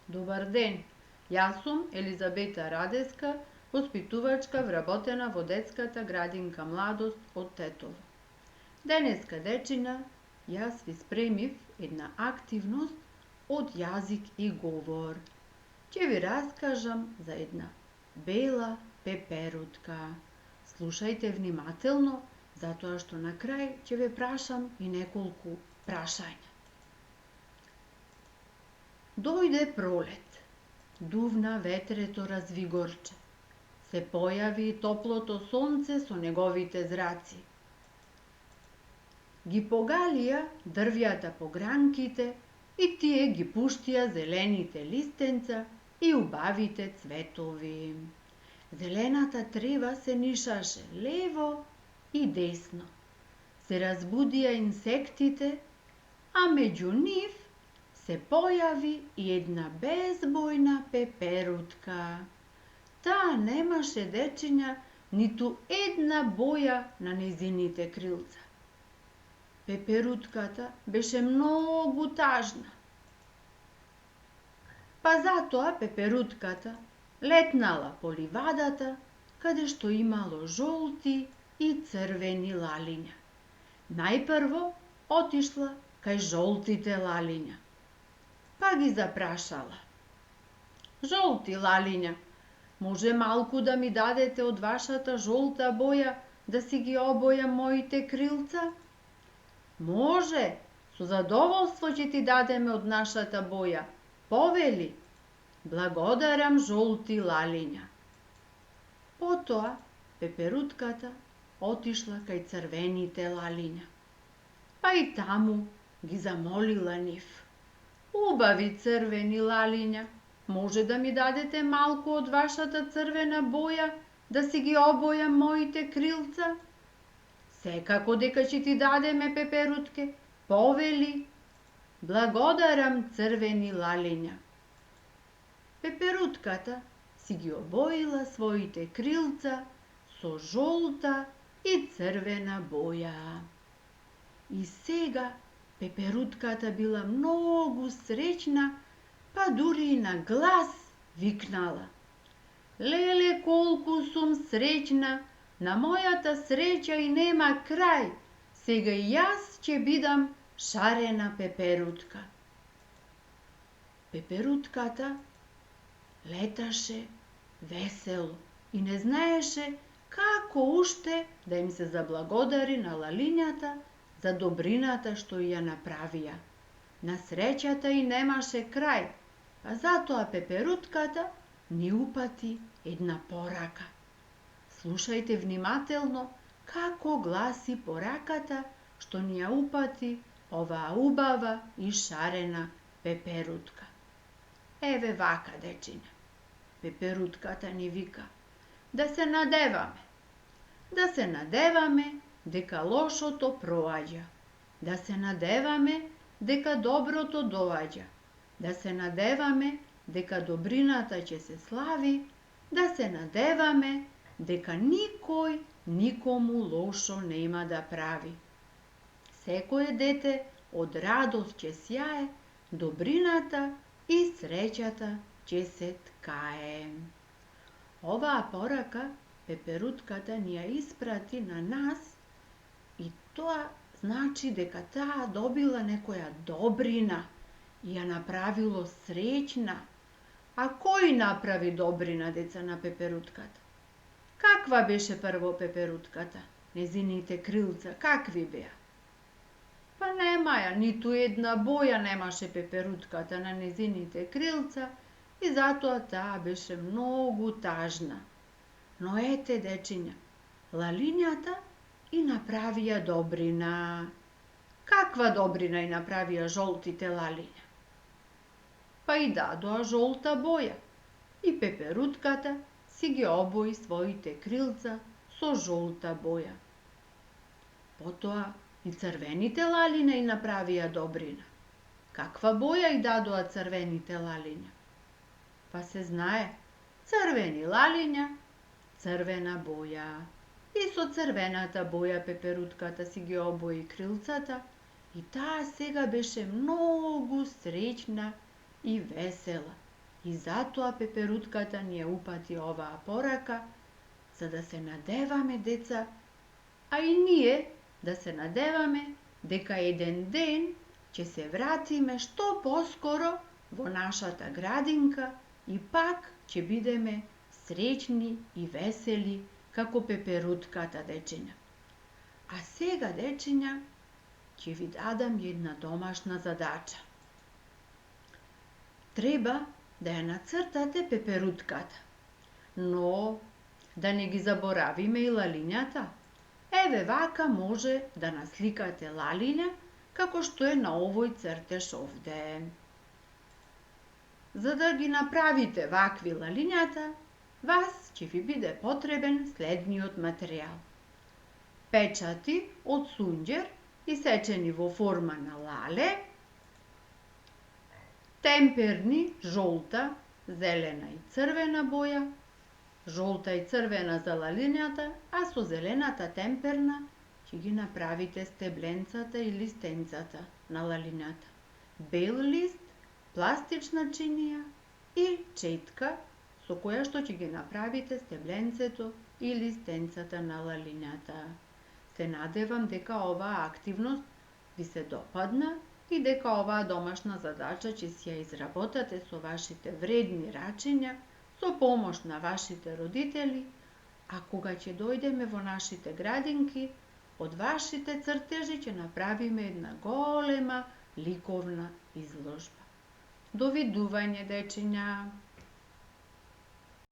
Добар ден, јас сум Елизабета Радеска, воспитувачка вработена во детската градинка Младост од Тетово. Денеска, дечиња, јас ви спремив една активност од јазик и говор. Ќе ви раскажам за една бела пеперутка. Слушајте внимателно, затоа што на крај ќе ве прашам и неколку прашања. Дојде пролет, дувна ветрето развигорче, се појави топлото сонце со неговите зраци. Ги погалија дрвјата по гранките и тие ги пуштија зелените листенца и убавите цветови. Зелената трева се нишаше лево и десно. Се разбудија инсектите, а меѓу нив се појави и една безбојна пеперутка. Таа немаше, дечиња, ниту една боја на незините крилца. Пеперутката беше многу тажна. Па затоа пеперутката летнала по ливадата, каде што имало жолти и црвени лалиња. Најпрво отишла кај жолтите лалиња, па ги запрашала. Жолти лалиња, може малку да ми дадете од вашата жолта боја да си ги обојам моите крилца? Може, со задоволство ќе ти дадеме од нашата боја, повели. Благодарам, жолти лалиња. Потоа пеперутката отишла кај црвените лалиња, па и таму ги замолила нив. Убави црвени лалиња, може да ми дадете малку од вашата црвена боја да си ги обојам моите крилца? Секако дека ќе ти дадеме, пеперутке, повели. Благодарам, црвени лалиња. Пеперутката си ги обоила своите крилца со жолта и црвена боја. И сега пеперутката била многу среќна, па дури и на глас викнала. Леле, колку сум среќна, на мојата среќа и нема крај, сега и јас ќе бидам шарена пеперутка. Пеперутката леташе весело и не знаеше како уште да им се заблагодари на лалињата за добрината што ја направија. На среќата и немаше крај, па затоа пеперутката ни упати една порака. Слушајте внимателно како гласи пораката што ни ја упати оваа убава и шарена пеперутка. Еве вака, дечиња. Пеперутката ни вика: да се надеваме. Да се надеваме дека лошото проаѓа. Да се надеваме дека доброто доаѓа. Да се надеваме дека добрината ќе се слави. Да се надеваме дека никој никому лошо нема да прави. Секое дете од радост ќе сјае, добрината и среќата ќе се ткае. Оваа порака пеперутката ни ја испрати на нас и тоа значи дека таа добила некоја добрина и ја направило среќна. А кој направи добрина, деца, на пеперутката? Каква беше прво пеперутката? Незините крилца какви беа? Па немаја, ниту една боја немаше пеперутката на незините крилца и затоа таа беше многу тажна. Но ете, дечиња, лалињата и направија добрина. Каква добрина и направија жолтите лалиња? Па и дадоа жолта боја и пеперутката си ги обои своите крилца со жолта боја. Потоа и црвените лалиња и направија добрина. Каква боја и дадоа црвените лалиња? Па се знае, црвени лалиња, црвена боја. И со црвената боја пеперутката си ги обои крилцата и таа сега беше многу среќна и весела. И затоа пеперутката ни ја упати оваа порака, за да се надеваме, деца, а и ние да се надеваме дека еден ден ќе се вратиме што поскоро во нашата градинка и пак ќе бидеме среќни и весели како пеперутката, дечиња. А сега, дечиња, ќе ви дадам една домашна задача. Треба да ја нацртате пеперутката, но да не ги заборавиме и лалињата. Еве вака може да насликате лалиња, како што е на овој цртеж овде. За да ги направите вакви лалињата, вас ќе ви биде потребен следниот материјал. Печати од сунџер исечени во форма на лале, темперни жолта, зелена и црвена боја, жолта и црвена за лалињата, а со зелената темперна ќе ги направите стебленцата и листенцата на лалињата. Бел лист, пластична чинија и четка со која што ќе ги направите стебленцето и листенцата на лалињата. Се надевам дека оваа активност ви се допадна и дека оваа домашна задача ќе си ја изработате со вашите вредни рачиња, со помош на вашите родители, а кога ќе дојдеме во нашите градинки, од вашите цртежи ќе направиме една голема ликовна изложба. Довидување, дечиња!